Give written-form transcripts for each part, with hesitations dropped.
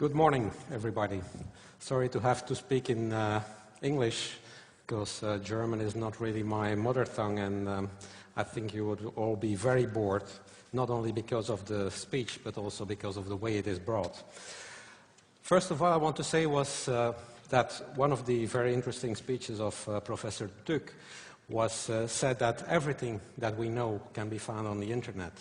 Good morning, everybody. Sorry to have to speak in English, because German is not really my mother tongue, and I think you would all be very bored, not only because of the speech, but also because of the way it is brought. First of all, I want to say was that one of the very interesting speeches of Professor Tuck was said that everything that we know can be found on the internet.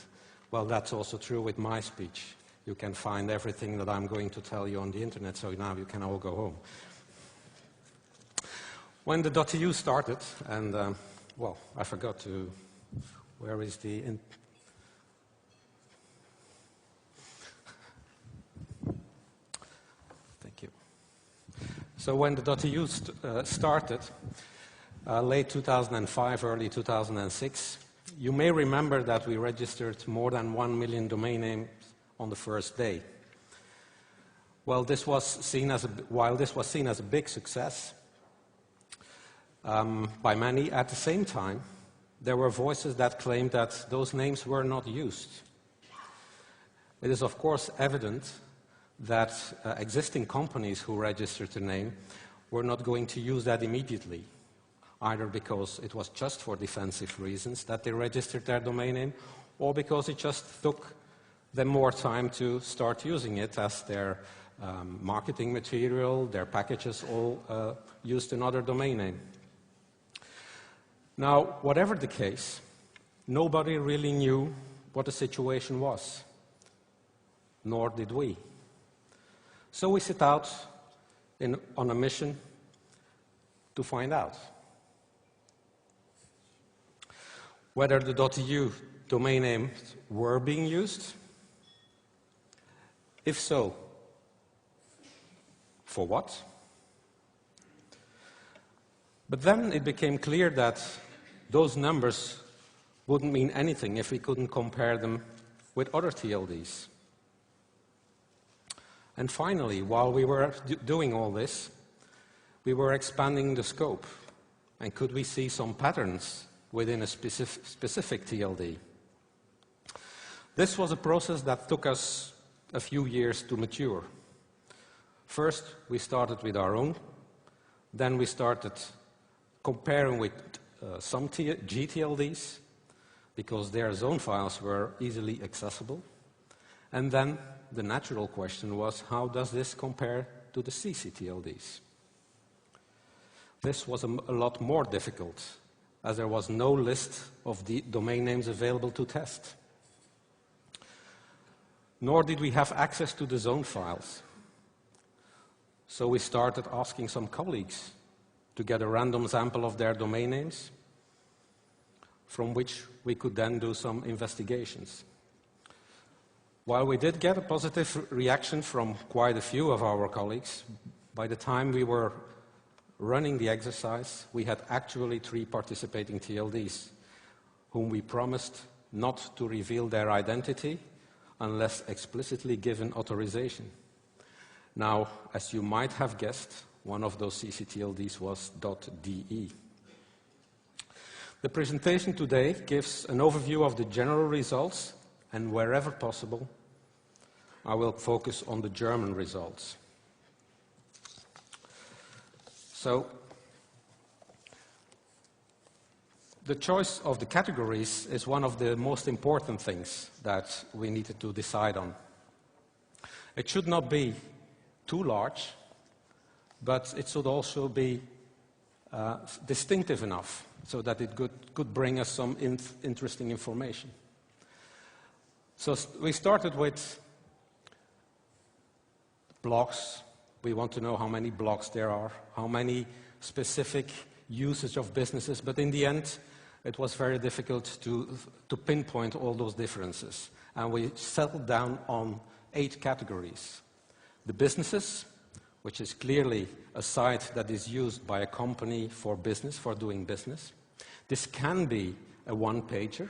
Well, that's also true with my speech. You can find everything that I'm going to tell you on the internet, so now you can all go home. When the .eu started, and well, I forgot to, where is the, thank you. So when the .eu started, late 2005, early 2006, you may remember that we registered more than 1 million domain names on the first day. Well, this was seen as while this was seen as a big success by many, at the same time, there were voices that claimed that those names were not used. It is, of course, evident that existing companies who registered the name were not going to use that immediately, either because it was just for defensive reasons that they registered their domain name, or because it just took them more time to start using it as their marketing material, their packages all used another domain name. Now, whatever the case, nobody really knew what the situation was, nor did we. So we set out on a mission to find out whether the .eu domain names were being used. If so, for what? But then it became clear that those numbers wouldn't mean anything if we couldn't compare them with other TLDs. And finally, while we were doing all this, we were expanding the scope. And could we see some patterns within a specific TLD? This was a process that took us a few years to mature. First, we started with our own. Then we started comparing with some GTLDs, because their zone files were easily accessible. And then the natural question was, how does this compare to the CCTLDs? This was a lot more difficult, as there was no list of the domain names available to test. Nor did we have access to the zone files. So we started asking some colleagues to get a random sample of their domain names, from which we could then do some investigations. While we did get a positive reaction from quite a few of our colleagues, by the time we were running the exercise, we had actually 3 participating TLDs, whom we promised not to reveal their identity unless explicitly given authorization. Now, as you might have guessed, one of those CCTLDs was .de. The presentation today gives an overview of the general results, and wherever possible, I will focus on the German results. So, the choice of the categories is one of the most important things that we needed to decide on. It should not be too large, but it should also be distinctive enough so that it could bring us some interesting information. So we started with blogs. We want to know how many blogs there are, how many specific usage of businesses, but in the end, it was very difficult to pinpoint all those differences. And we settled down on 8 categories. The businesses, which is clearly a site that is used by a company for business, for doing business. This can be a one-pager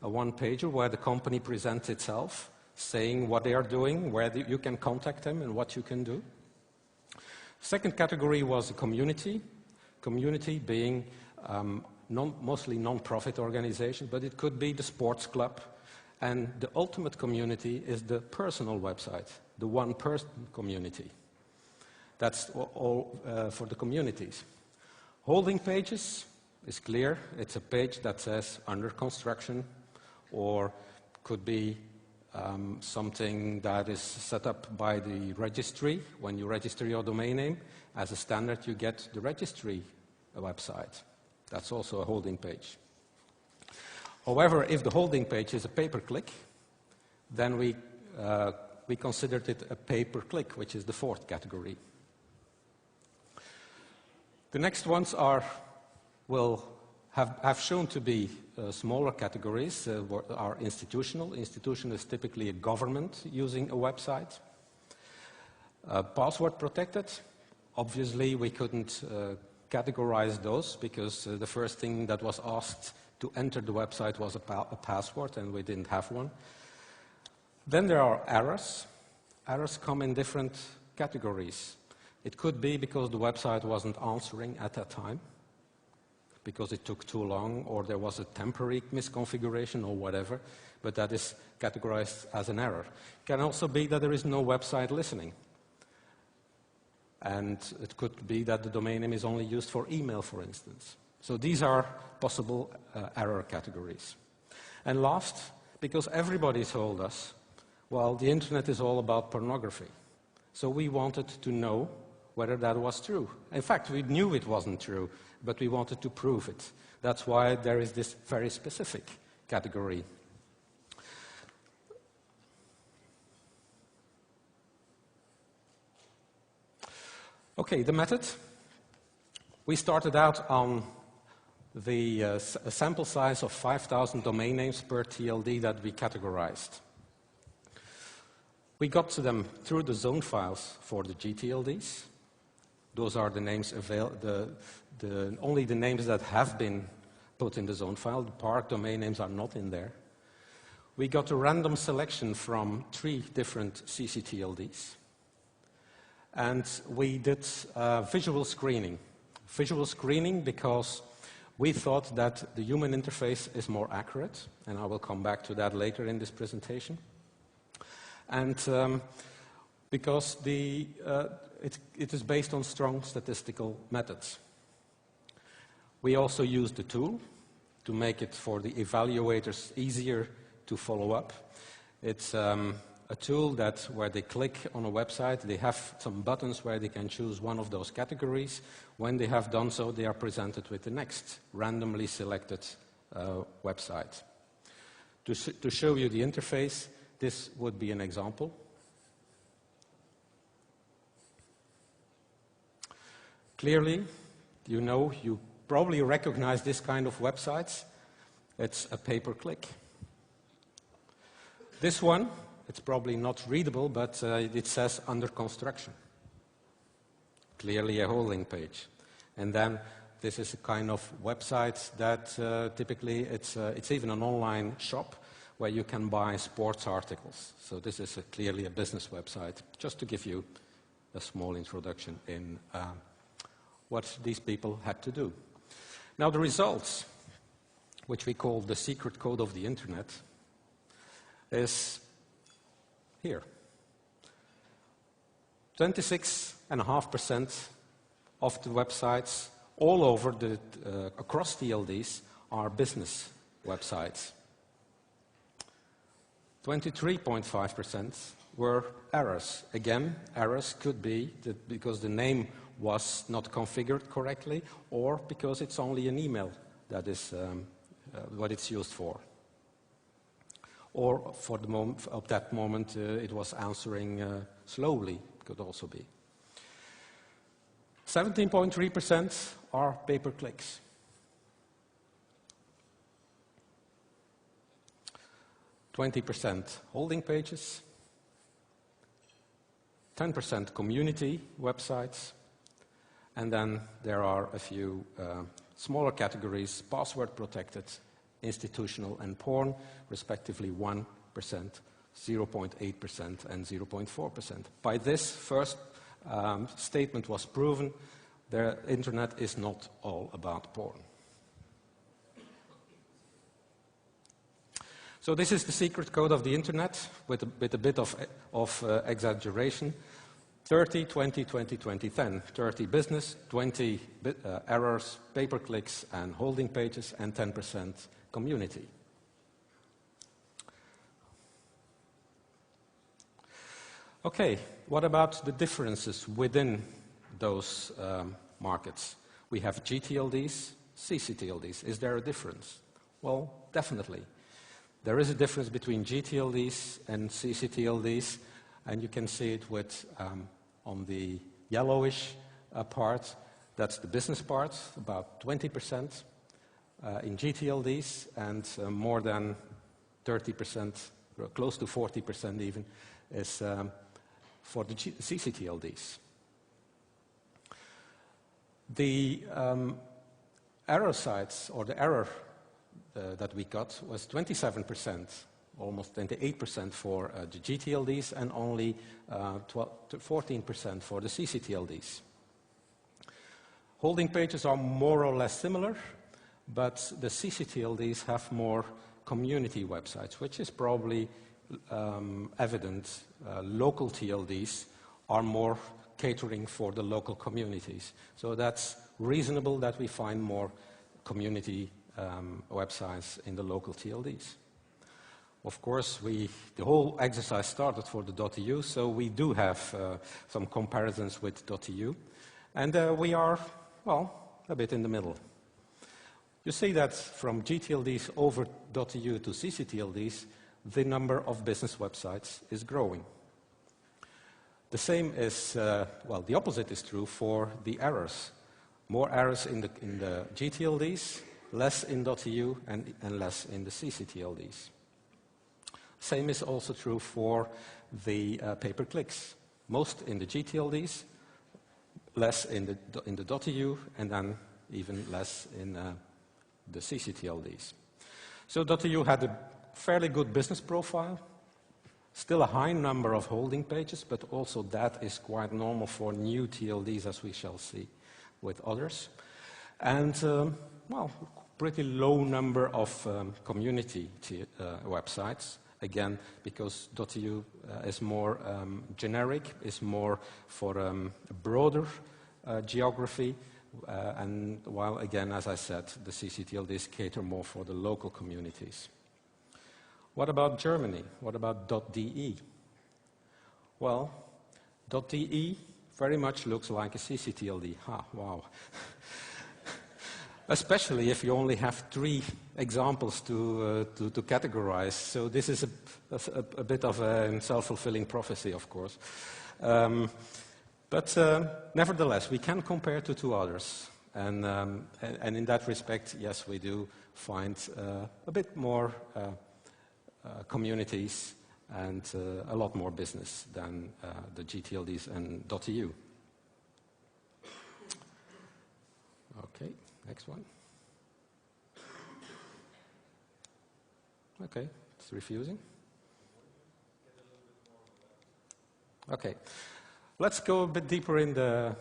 where the company presents itself, saying what they are doing, where you can contact them and what you can do. Second category was a community being mostly non-profit organization, but it could be the sports club. And the ultimate community is the personal website, the one-person community. That's all for the communities. Holding pages is clear. It's a page that says under construction, or could be something that is set up by the registry. When you register your domain name, as a standard, you get the registry website. That's also a holding page. However, if the holding page is a pay-per-click, then we considered it a pay-per-click, which is the fourth category. The next ones will have shown to be smaller categories, are institutional. Institutional is typically a government using a website. Password protected. Obviously, we couldn't categorize those because the first thing that was asked to enter the website was a password, and we didn't have one. Then there are errors. Errors come in different categories. It could be because the website wasn't answering at that time, because it took too long, or there was a temporary misconfiguration or whatever, but that is categorized as an error. It can also be that there is no website listening. And it could be that the domain name is only used for email, for instance. So these are possible error categories. And last, because everybody told us, well, the internet is all about pornography. So we wanted to know whether that was true. In fact, we knew it wasn't true, but we wanted to prove it. That's why there is this very specific category. Okay, the method. We started out on a sample size of 5,000 domain names per TLD that we categorized. We got to them through the zone files for the GTLDs. Those are the names only the names that have been put in the zone file. The park domain names are not in there. We got a random selection from 3 different CCTLDs. And we did visual screening. Visual screening because we thought that the human interface is more accurate, and I will come back to that later in this presentation. And because it is based on strong statistical methods. We also used the tool to make it for the evaluators easier to follow up. It's a tool that where they click on a website, they have some buttons where they can choose one of those categories. When they have done so, they are presented with the next randomly selected website. To show you the interface, this would be an example. Clearly, you probably recognize this kind of websites. It's a pay-per-click. This one, it's probably not readable, but it says under construction. Clearly a holding page. And then this is a kind of website that typically it's even an online shop where you can buy sports articles. So this is clearly a business website, just to give you a small introduction in what these people had to do. Now the results, which we call the secret code of the internet, is here. 26.5% of the websites all over across TLDs are business websites. 23.5% were errors. Again, errors could be because the name was not configured correctly, or because it's only an email that is what it's used for. Or for the moment, at that moment, it was answering slowly, could also be. 17.3% are pay-per-clicks. 20% holding pages, 10% community websites, and then there are a few smaller categories, password protected, institutional and porn, respectively 1%, 0.8% and 0.4%. By this first statement was proven, the internet is not all about porn. So this is the secret code of the internet with a bit of exaggeration. 30, 20, 20, 20, 10. 30 business, 20 errors, pay-per-clicks and holding pages, and 10% community. Okay, what about the differences within those markets? We have GTLDs, CCTLDs. Is there a difference? Well, definitely. There is a difference between GTLDs and CCTLDs, and you can see it with on the yellowish part. That's the business part, about 20% in GTLDs, and more than 30%, close to 40% even, is for the CCTLDs. The error sites, or the error that we got, was 27%, almost 28% for the GTLDs, and only 14% for the CCTLDs. Holding pages are more or less similar, but the CCTLDs have more community websites, which is probably evident. Local TLDs are more catering for the local communities. So that's reasonable that we find more community websites in the local TLDs. Of course, the whole exercise started for the .eu, so we do have some comparisons with .eu. And we are, well, a bit in the middle. You see that from GTLDs over .eu to CCTLDs, the number of business websites is growing. The same is, well, the opposite is true for the errors. More errors in the GTLDs, less in .eu, and less in the CCTLDs. Same is also true for the pay-per-clicks. Most in the GTLDs, less in the .eu, and then even less in the CCTLDs. So .eu had a fairly good business profile, still a high number of holding pages, but also that is quite normal for new TLDs, as we shall see with others. And, well, pretty low number of community websites, again, because .eu is more generic, is more for a broader geography, and while, again, as I said, the CCTLDs cater more for the local communities. What about Germany? What about .de? Well, .de very much looks like a CCTLD. Wow. Especially if you only have 3 examples to categorize. So this is a bit of a self-fulfilling prophecy, of course. But nevertheless, we can compare to 2 others. And in that respect, yes, we do find a bit more communities and a lot more business than the GTLDs and .eu. Okay, next one. Okay, it's refusing. Okay, let's go a bit deeper in the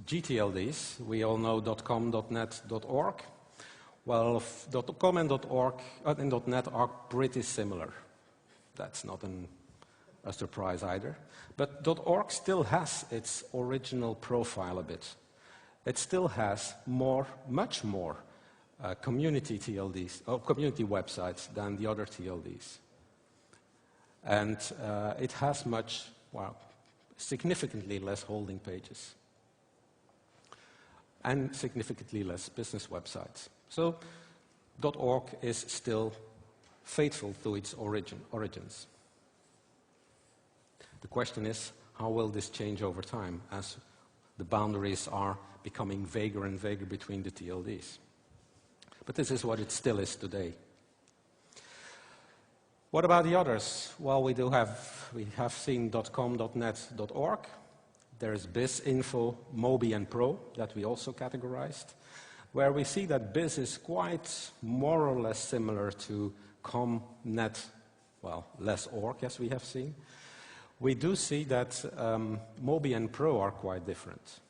GTLDs. We all know .com, .net, .org. Well, .com and .org and .net are pretty similar. That's not a surprise either. But .org still has its original profile a bit. It still has much more community TLDs, or community websites than the other TLDs. And it has significantly less holding pages. And significantly less business websites. So .org is still faithful to its origins. The question is, how will this change over time as the boundaries are becoming vaguer and vaguer between the TLDs? But this is what it still is today. What about the others? Well, we have seen .com, .net, .org. There is BizInfo, Mobi, and Pro that we also categorized, where we see that Biz is quite more or less similar to com, net, well, less org, as we have seen. We do see that Mobi and Pro are quite different.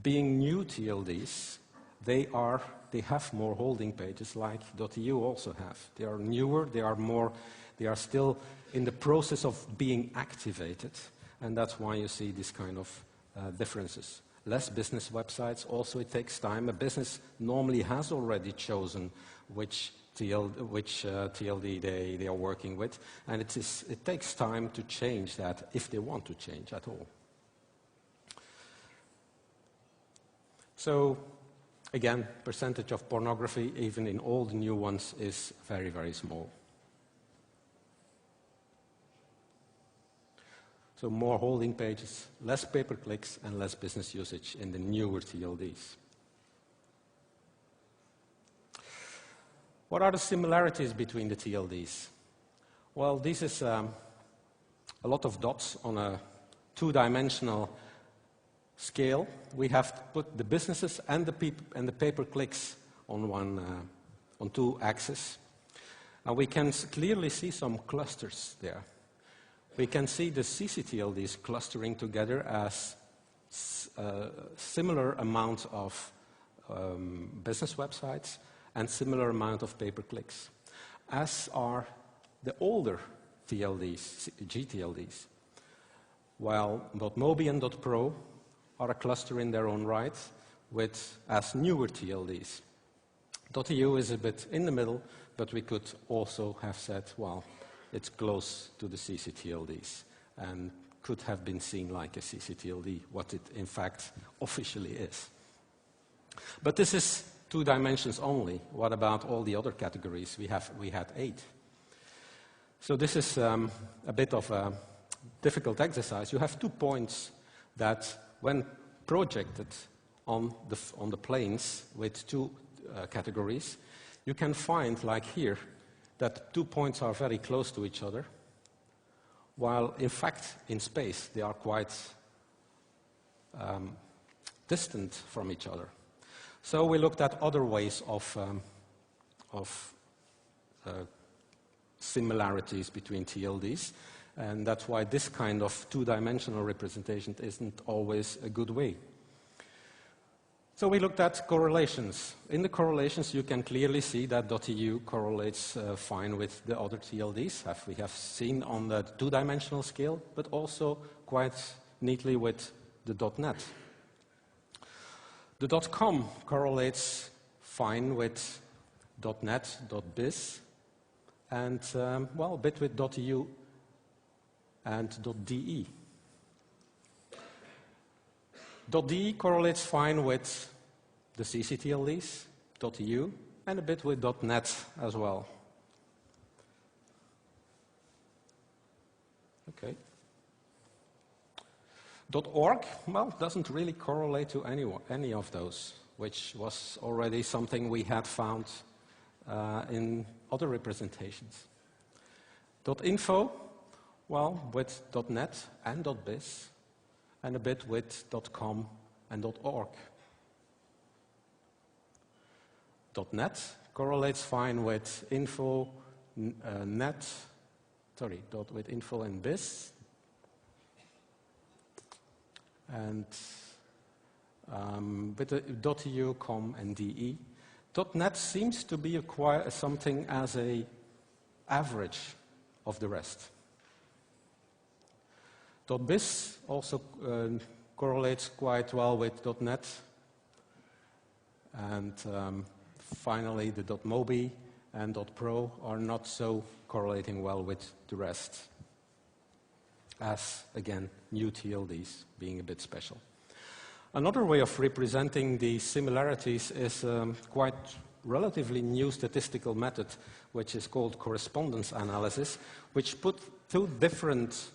Being new TLDs, they have more holding pages like .eu also have. They are newer, they are still in the process of being activated, and that's why you see this kind of differences. Less business websites, also it takes time. A business normally has already chosen which TLD they are working with, and it takes time to change that if they want to change at all. So, again, percentage of pornography, even in all the new ones, is very, very small. So more holding pages, less pay-per-clicks, and less business usage in the newer TLDs. What are the similarities between the TLDs? Well, this is a lot of dots on a two-dimensional scale. We have put the businesses and the pay-per-clicks on two axes. And we can clearly see some clusters there. We can see the CCTLDs clustering together as similar amount of business websites and similar amount of pay-per-clicks, as are the older TLDs, GTLDs, while .mobi and .pro are a cluster in their own right, as newer TLDs. .eu is a bit in the middle, but we could also have said, well, it's close to the CCTLDs and could have been seen like a CCTLD, what it in fact officially is. But this is 2 dimensions only. What about all the other categories? We had 8. So this is a bit of a difficult exercise. You have 2 points that, when projected on the planes with 2 categories, you can find, like here, that 2 points are very close to each other, while in fact in space they are quite distant from each other. So we looked at other ways of similarities between TLDs, and that's why this kind of 2-dimensional representation isn't always a good way. So we looked at correlations. In the correlations, you can clearly see that .eu correlates fine with the other TLDs, as we have seen on the 2-dimensional scale, but also quite neatly with the .net. The .com correlates fine with .net, .biz, and, well, a bit with .eu and .de. .de correlates fine with the CCTLDs, .eu, and a bit with .net as well. Okay. .org, well, doesn't really correlate to any of those, which was already something we had found in other representations. .info, well, with .net and .biz, and a bit with .com and .org. .net correlates fine with info, with info and biz, and with the .eu, com, and de. .net seems to be something as an average of the rest. .biz also correlates quite well with .net, and finally the .mobi and .pro are not so correlating well with the rest, as, again, new TLDs being a bit special. Another way of representing the similarities is quite relatively new statistical method, which is called correspondence analysis, which put 2 different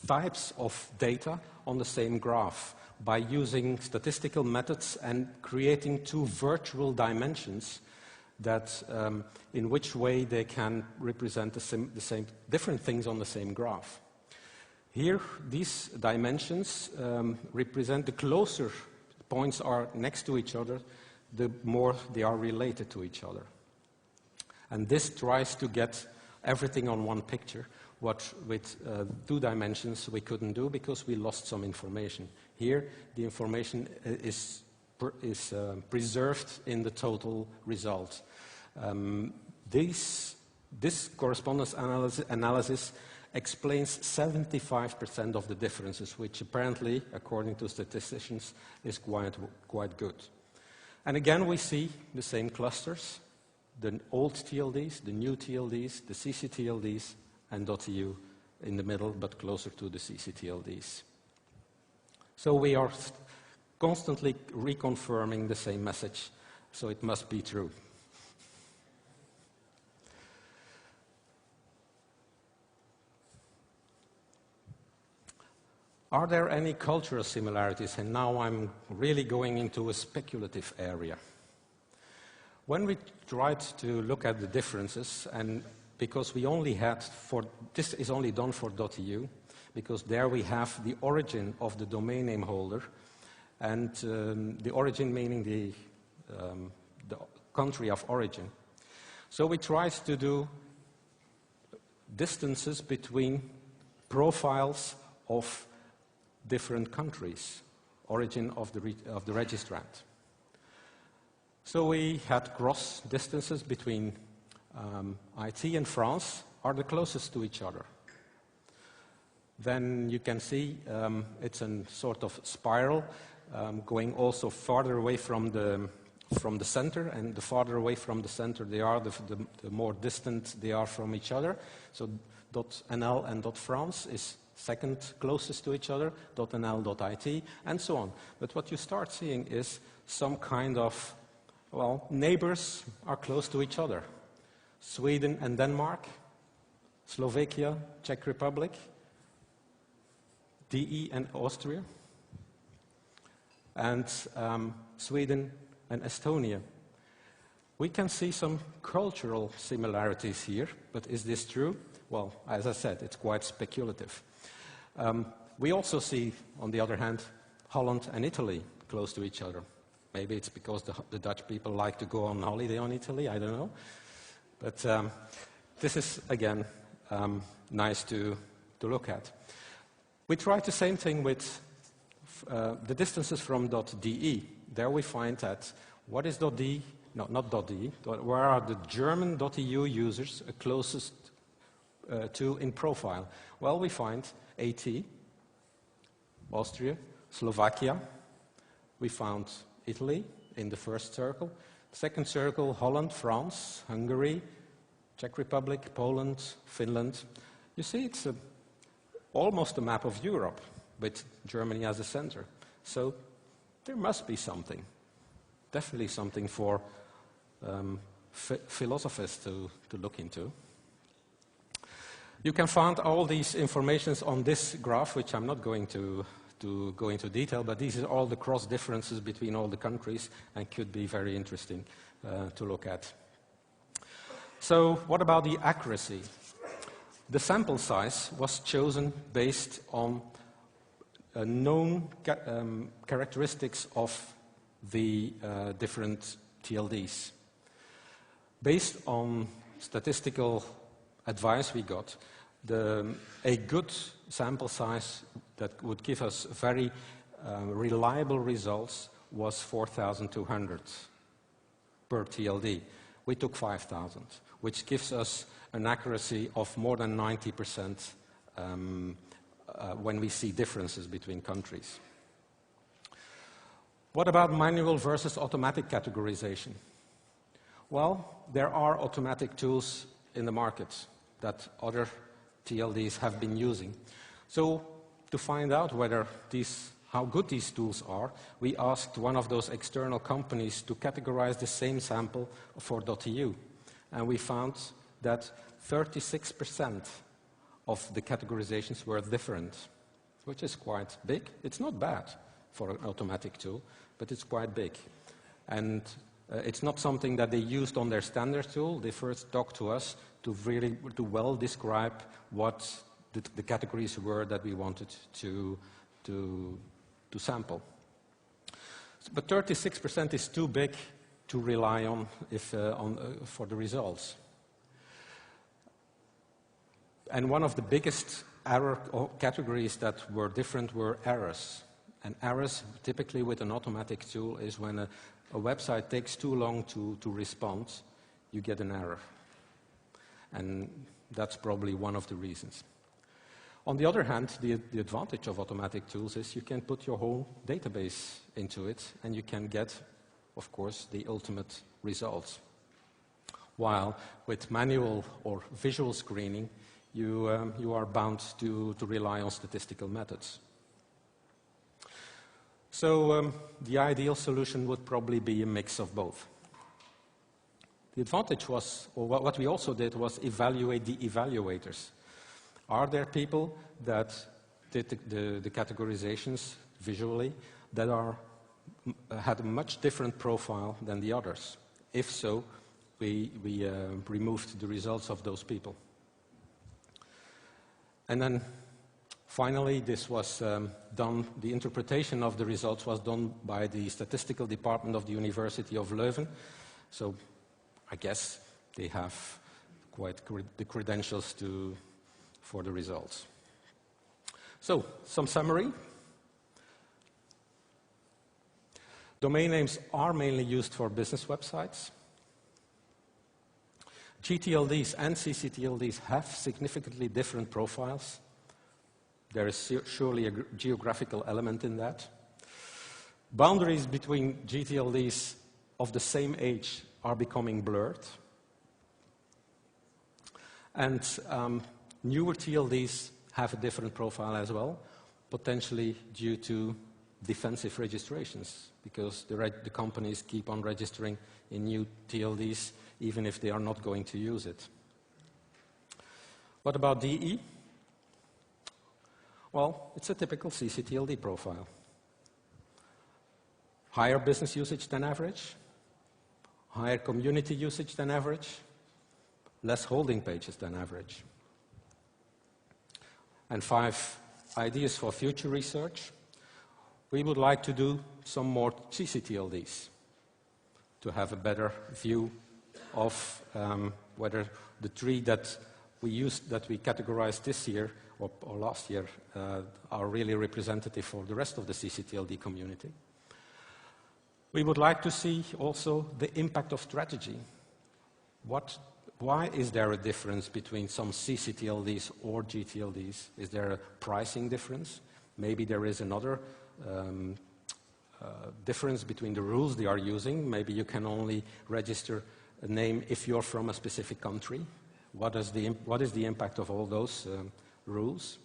types of data on the same graph by using statistical methods and creating 2 virtual dimensions that in which way they can represent the same different things on the same graph. Here, these dimensions represent the closer points are next to each other, the more they are related to each other. And this tries to get everything on one picture, what with 2 dimensions we couldn't do because we lost some information. Here, the information is preserved in the total result. This correspondence analysis explains 75% of the differences, which apparently, according to statisticians, is quite good. And again, we see the same clusters, the old TLDs, the new TLDs, the CCTLDs, and .eu in the middle, but closer to the CCTLDs. So we are constantly reconfirming the same message, so it must be true. Are there any cultural similarities? And now I'm really going into a speculative area. When we tried to look at the differences, and because we only had this is only done for .eu, because there we have the origin of the domain name holder, and the origin meaning the country of origin. So we tried to do distances between profiles of different countries, origin of the registrant. So we had cross distances between IT and France are the closest to each other. Then you can see it's a sort of spiral going also farther away from the center, and the farther away from the center they are, the more distant they are from each other. So .nl and .france is second closest to each other, .nl, .it, and so on. But what you start seeing is some kind of, well, neighbors are close to each other. Sweden and Denmark, Slovakia, Czech Republic, DE and Austria, and Sweden and Estonia. We can see some cultural similarities here, but is this true? Well, as I said, it's quite speculative. We also see, on the other hand, Holland and Italy close to each other. Maybe it's because the Dutch people like to go on holiday on Italy, I don't know. But this is, again, nice to look at. We tried the same thing with the distances from .de. There we find that what is .de, no, not .de, where are the German .eu users closest to in profile? Well, we find AT, Austria, Slovakia. We found Italy in the first circle. Second circle, Holland, France, Hungary, Czech Republic, Poland, Finland. You see, it's almost a map of Europe, with Germany as a center. So there must be something, definitely something for philosophers to look into. You can find all these informations on this graph, which I'm not going to go into detail, but these are all the cross differences between all the countries and could be very interesting to look at. So what about the accuracy? The sample size was chosen based on known characteristics of the different TLDs. Based on statistical advice we got, a good sample size that would give us very reliable results was 4,200 per TLD. We took 5,000, which gives us an accuracy of more than 90% when we see differences between countries. What about manual versus automatic categorization? Well, there are automatic tools in the market that other TLDs have been using. So to find out how good these tools are, we asked one of those external companies to categorize the same sample for .eu. And we found that 36% of the categorizations were different, which is quite big. It's not bad for an automatic tool, but it's quite big. And it's not something that they used on their standard tool. They first talked to us to well describe what the categories were that we wanted to sample. But 36% is too big to rely on for the results. And one of the biggest error categories that were different were errors. And errors, typically with an automatic tool, is when a website takes too long to respond, you get an error. And that's probably one of the reasons. On the other hand, the advantage of automatic tools is you can put your whole database into it, and you can get, of course, the ultimate results. While with manual or visual screening, you are bound to rely on statistical methods. So the ideal solution would probably be a mix of both. The advantage was, or what we also did, was evaluate the evaluators. Are there people that did the categorizations visually that had a much different profile than the others? If so, we removed the results of those people. And then finally, this was done, the interpretation of the results was done by the statistical department of the University of Leuven. So I guess they have quite the credentials for the results. So, some summary. Domain names are mainly used for business websites. GTLDs and CCTLDs have significantly different profiles. There is surely a geographical element in that. Boundaries between GTLDs of the same age are becoming blurred. And newer TLDs have a different profile as well, potentially due to defensive registrations, because the companies keep on registering in new TLDs even if they are not going to use it. What about DE? Well, it's a typical CCTLD profile. Higher business usage than average, higher community usage than average, less holding pages than average. And 5 ideas for future research. We would like to do some more CCTLDs to have a better view of whether the 3 that we categorized this year or last year are really representative for the rest of the CCTLD community. We would like to see also the impact of strategy. Why is there a difference between some CCTLDs or GTLDs? Is there a pricing difference? Maybe there is another difference between the rules they are using. Maybe you can only register a name if you're from a specific country. What is the impact of all those rules?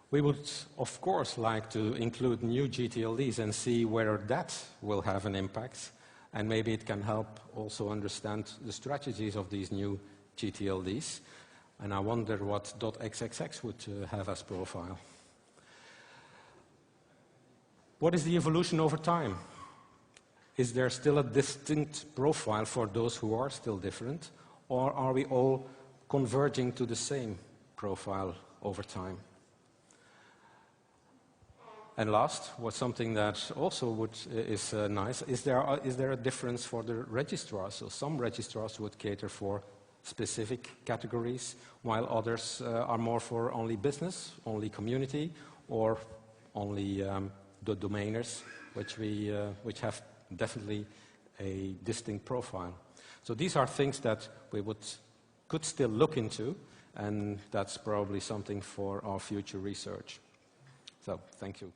We would, of course, like to include new GTLDs and see whether that will have an impact. And maybe it can help also understand the strategies of these new GTLDs. And I wonder what .xxx would have as profile. What is the evolution over time? Is there still a distinct profile for those who are still different? Or are we all converging to the same profile over time? And last, what's something that also is nice, is there a difference for the registrars? So some registrars would cater for specific categories, while others are more for only business, only community, or only the domainers, which have definitely a distinct profile. So these are things that we could still look into, and that's probably something for our future research. So, thank you.